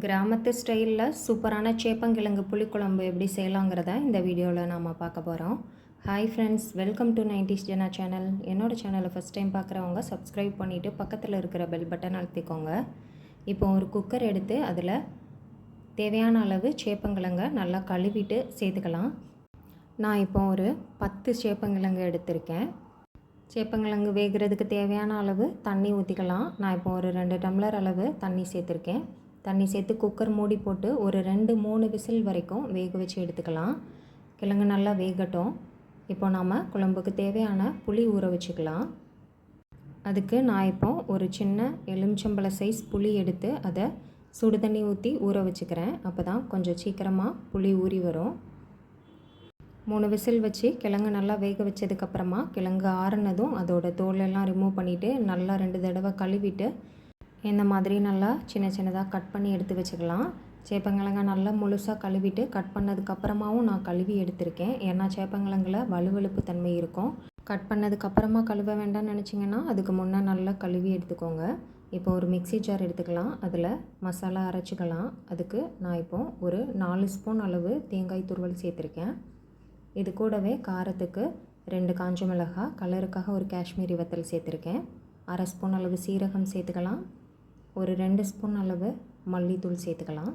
கிராமத்து ஸ்டைலில் சூப்பரான சேப்பங்கிழங்கு புளிக்குழம்பு எப்படி செய்யலாங்கிறத இந்த வீடியோவில் நாம் பார்க்க போகிறோம். Hi friends, welcome to 90s ஜெனா சேனல். என்னோடய சேனலை ஃபஸ்ட் டைம் பார்க்குறவங்க சப்ஸ்கிரைப் பண்ணிவிட்டு பக்கத்தில் இருக்கிற பெல் பட்டன் அழுத்திக்கோங்க. இப்போ ஒரு குக்கர் எடுத்து அதில் தேவையான அளவு சேப்பங்கிழங்கை நல்லா கழுவிட்டு சேர்த்துக்கலாம். நான் இப்போ ஒரு 10 சேப்பங்கிழங்கு எடுத்திருக்கேன். சேப்பங்கிழங்கு வேகிறதுக்கு தேவையான அளவு தண்ணி ஊற்றிக்கலாம். நான் இப்போ ஒரு 2 டம்ளர் அளவு தண்ணி சேர்த்துருக்கேன். தண்ணி சேர்த்து குக்கர் மூடி போட்டு ஒரு 2-3 விசில் வரைக்கும் வேக வச்சு எடுத்துக்கலாம். கிழங்கு நல்லா வேகட்டும். இப்போ நாம் குழம்புக்கு தேவையான புளி ஊற வச்சுக்கலாம். அதுக்கு நான் இப்போ ஒரு சின்ன எலுமிச்சம்பழ சைஸ் புளி எடுத்து அதை சுடு தண்ணி ஊற்றி ஊற வச்சுக்கிறேன். அப்போ தான் கொஞ்சம் சீக்கிரமாக புளி ஊறி வரும். 3 விசில் வச்சு கிழங்கு நல்லா வேக வச்சதுக்கப்புறமா கிழங்கு ஆறுனதும் அதோட தோலெல்லாம் ரிமூவ் பண்ணிவிட்டு நல்லா 2 தடவை கழுவிட்டு இந்த மாதிரி நல்லா சின்ன சின்னதாக கட் பண்ணி எடுத்து வச்சுக்கலாம். சேப்பங்கிழங்க நல்லா முழுசாக கழுவிட்டு கட் பண்ணதுக்கப்புறமாவும் நான் கழுவி எடுத்திருக்கேன். ஏன்னா சேப்பங்கிழங்குல வலுவழுப்பு தன்மை இருக்கும். கட் பண்ணதுக்கப்புறமா கழுவ வேண்டாம்னு நினச்சிங்கன்னா அதுக்கு முன்னே நல்லா கழுவி எடுத்துக்கோங்க. இப்போ ஒரு மிக்ஸி ஜார் எடுத்துக்கலாம். அதில் மசாலா அரைச்சிக்கலாம். அதுக்கு நான் இப்போ ஒரு 4 ஸ்பூன் அளவு தேங்காய் துருவல் சேர்த்துருக்கேன். இது கூடவே காரத்துக்கு 2 காஞ்ச மிளகாய், கலருக்காக ஒரு காஷ்மீரி வத்தல் சேர்த்துருக்கேன். 1/2 ஸ்பூன் அளவு சீரகம் சேர்த்துக்கலாம். ஒரு 2 ஸ்பூன் அளவு மல்லித்தூள் சேர்த்துக்கலாம்.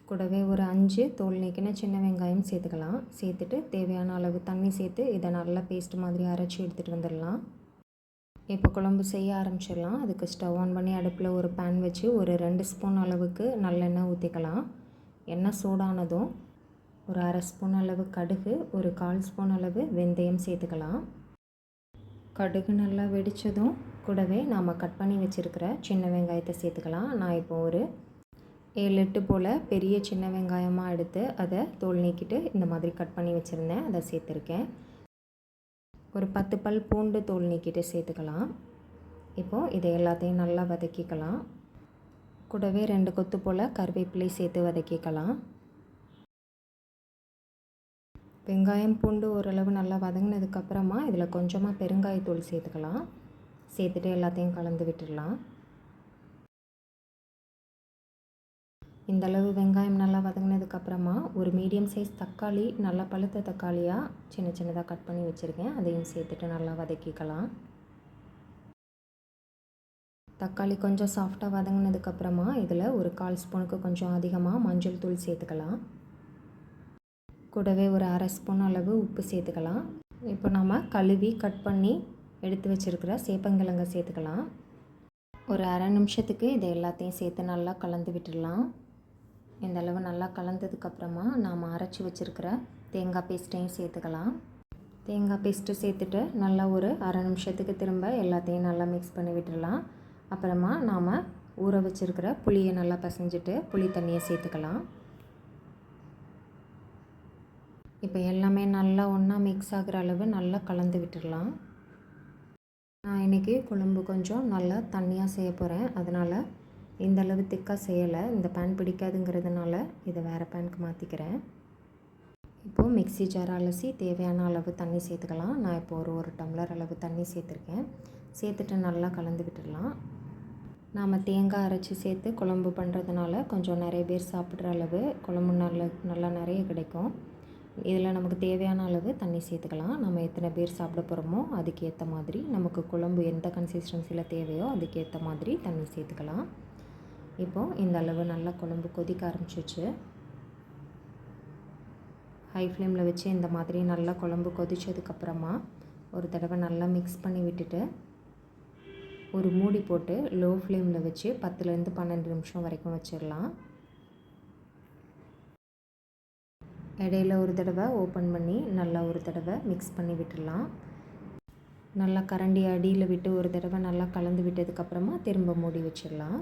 கூடவே ஒரு 5 தோல் நீக்கின சின்ன வெங்காயம் சேர்த்துக்கலாம். சேர்த்துட்டு தேவையான அளவு தண்ணி சேர்த்து இதை நல்லா பேஸ்ட் மாதிரி அரைச்சி எடுத்துகிட்டு வந்துடலாம். இப்போ குழம்பு செய்ய ஆரம்பிச்சிடலாம். அதுக்கு ஸ்டவ் ஆன் பண்ணி அடுப்பில் ஒரு பேன் வச்சு ஒரு 2 ஸ்பூன் அளவுக்கு நல்லெண்ணெய் ஊற்றிக்கலாம். எண்ணெய் சூடானதும் ஒரு 1/2 ஸ்பூன் அளவு கடுகு, ஒரு 1/4 ஸ்பூன் அளவு வெந்தயம் சேர்த்துக்கலாம். கடுகு நல்லா வெடித்ததும் கூடவே நாம் கட் பண்ணி வச்சுருக்கிற சின்ன வெங்காயத்தை சேர்த்துக்கலாம். நான் இப்போ ஒரு 7-8 போல் பெரிய சின்ன வெங்காயமாக எடுத்து அதை தோல் நீக்கிட்டு இந்த மாதிரி கட் பண்ணி வச்சுருந்தேன். அதை சேர்த்துருக்கேன். ஒரு 10 பல் பூண்டு தோல் நீக்கிட்டு சேர்த்துக்கலாம். இப்போது இதை எல்லாத்தையும் நல்லா வதக்கிக்கலாம். கூடவே 2 கொத்து போல் கருவேப்பிலை சேர்த்து வதக்கிக்கலாம். வெங்காயம் பூண்டு ஓரளவு நல்லா வதங்கினதுக்கப்புறமா இதில் கொஞ்சமாக பெருங்காயத்தூள் சேர்த்துக்கலாம். சேர்த்துட்டு எல்லாத்தையும் கலந்து விட்டுடலாம். இந்தளவு வெங்காயம் நல்லா வதங்கினதுக்கப்புறமா ஒரு மீடியம் சைஸ் தக்காளி, நல்லா பழுத்த தக்காளியாக சின்ன சின்னதாக கட் பண்ணி வச்சுருக்கேன். அதையும் சேர்த்துட்டு நல்லா வதக்கிக்கலாம். தக்காளி கொஞ்சம் சாஃப்டாக வதங்கினதுக்கப்புறமா இதில் ஒரு 1/4 ஸ்பூனுக்கு கொஞ்சம் அதிகமாக மஞ்சள் தூள் சேர்த்துக்கலாம். கூடவே ஒரு 1/2 ஸ்பூன் அளவு உப்பு சேர்த்துக்கலாம். இப்போ நம்ம கழுவி கட் பண்ணி எடுத்து வச்சுருக்கிற சேப்பங்கிழங்கை சேர்த்துக்கலாம். ஒரு 1/2 நிமிஷத்துக்கு இதை எல்லாத்தையும் சேர்த்து நல்லா கலந்து விட்டுடலாம். இந்தளவு நல்லா கலந்ததுக்கப்புறமா நாம் அரைச்சி வச்சுருக்கிற தேங்காய் பேஸ்ட்டையும் சேர்த்துக்கலாம். தேங்காய் பேஸ்ட்டு சேர்த்துட்டு நல்லா ஒரு 1/2 நிமிஷத்துக்கு திரும்ப எல்லாத்தையும் நல்லா மிக்ஸ் பண்ணி விட்டுடலாம். அப்புறமா நாம் ஊற வச்சுருக்கிற புளியை நல்லா பிசைஞ்சிட்டு புளி தண்ணியை சேர்த்துக்கலாம். இப்போ எல்லாமே நல்லா ஒன்றா மிக்ஸ் ஆகிற அளவு நல்லா கலந்து விட்டுடலாம். நான் இன்றைக்கி குழம்பு கொஞ்சம் நல்லா தண்ணியாக செய்ய போகிறேன். அதனால் இந்தளவு திக்காக செய்யலை. இந்த பேன் பிடிக்காதுங்கிறதுனால இதை வேறு பேனுக்கு மாற்றிக்கிறேன். இப்போது மிக்ஸி ஜார் அலசி தேவையான அளவு தண்ணி சேர்த்துக்கலாம். நான் இப்போது ஒரு டம்ளர் அளவு தண்ணி சேர்த்துருக்கேன். சேர்த்துட்டு நல்லா கலந்து விட்டுடலாம். நாம் தேங்காய் அரைச்சி சேர்த்து குழம்பு பண்ணுறதுனால கொஞ்சம் நிறைய பேர் சாப்பிட்ற அளவு குழம்பு நல்லா நிறைய கிடைக்கும். இதில் நமக்கு தேவையான அளவு தண்ணி சேர்த்துக்கலாம். நம்ம எத்தனை பேர் சாப்பிட போகிறோமோ அதுக்கேற்ற மாதிரி, நமக்கு குழம்பு எந்த கன்சிஸ்டன்சியில் தேவையோ அதுக்கேற்ற மாதிரி தண்ணி சேர்த்துக்கலாம். இப்போது இந்த அளவு நல்லா குழம்பு கொதிக்க ஆரம்பிச்சிச்சு. ஹை ஃப்ளேமில் வச்சு இந்த மாதிரி நல்லா குழம்பு கொதித்ததுக்கப்புறமா ஒரு தடவை நல்லா மிக்ஸ் பண்ணி விட்டுட்டு ஒரு மூடி போட்டு லோ ஃப்ளேமில் வச்சு 10லேருந்து 12 நிமிஷம் வரைக்கும் வச்சிடலாம். இடையில ஒரு தடவை ஓப்பன் பண்ணி நல்லா ஒரு தடவை மிக்ஸ் பண்ணி விட்டுடலாம். நல்லா கரண்டி அடியில் விட்டு ஒரு தடவை நல்லா கலந்து விட்டதுக்கப்புறமா திரும்ப மூடி வச்சிடலாம்.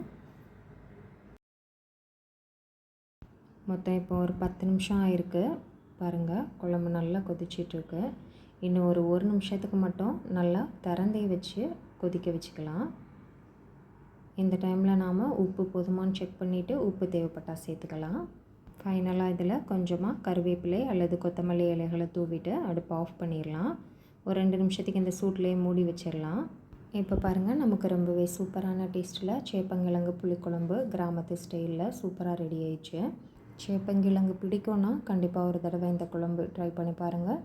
மொத்தம் இப்போ ஒரு 10 நிமிஷம் ஆயிருக்கு. பாருங்கள், குழம்பு நல்லா கொதிச்சிட்ருக்கு. இன்னும் ஒரு 1 நிமிஷத்துக்கு மட்டும் நல்லா திறந்தே வச்சு கொதிக்க வச்சுக்கலாம். இந்த டைமில் நாம் உப்பு போதுமானு செக் பண்ணிவிட்டு உப்பு தேவைப்பட்டால் சேர்த்துக்கலாம். ஃபைனலாக இதில் கொஞ்சமாக கருவேப்பிலை அல்லது கொத்தமல்லி இலைகளை தூவிட்டு அடுப்பு ஆஃப் பண்ணிடலாம். ஒரு 2 நிமிஷத்துக்கு இந்த சூட்லேயே மூடி வச்சிடலாம். இப்போ பாருங்கள், நமக்கு ரொம்பவே சூப்பரான டேஸ்ட்டில் சேப்பங்கிழங்கு புளிக்குழம்பு கிராமத்து ஸ்டைலில் சூப்பராக ரெடி ஆயிடுச்சு. சேப்பங்கிழங்கு பிடிக்கும்னா கண்டிப்பாக ஒரு தடவை இந்த குழம்பு ட்ரை பண்ணி பாருங்கள்.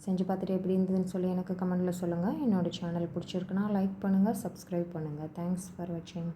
செஞ்சு பார்த்துட்டு எப்படி இருந்ததுன்னு சொல்லி எனக்கு கமெண்ட்டில் சொல்லுங்கள். என்னோடய சேனல் பிடிச்சிருக்குன்னா லைக் பண்ணுங்கள், சப்ஸ்கிரைப் பண்ணுங்கள். தேங்க்ஸ் ஃபார் வாட்சிங்.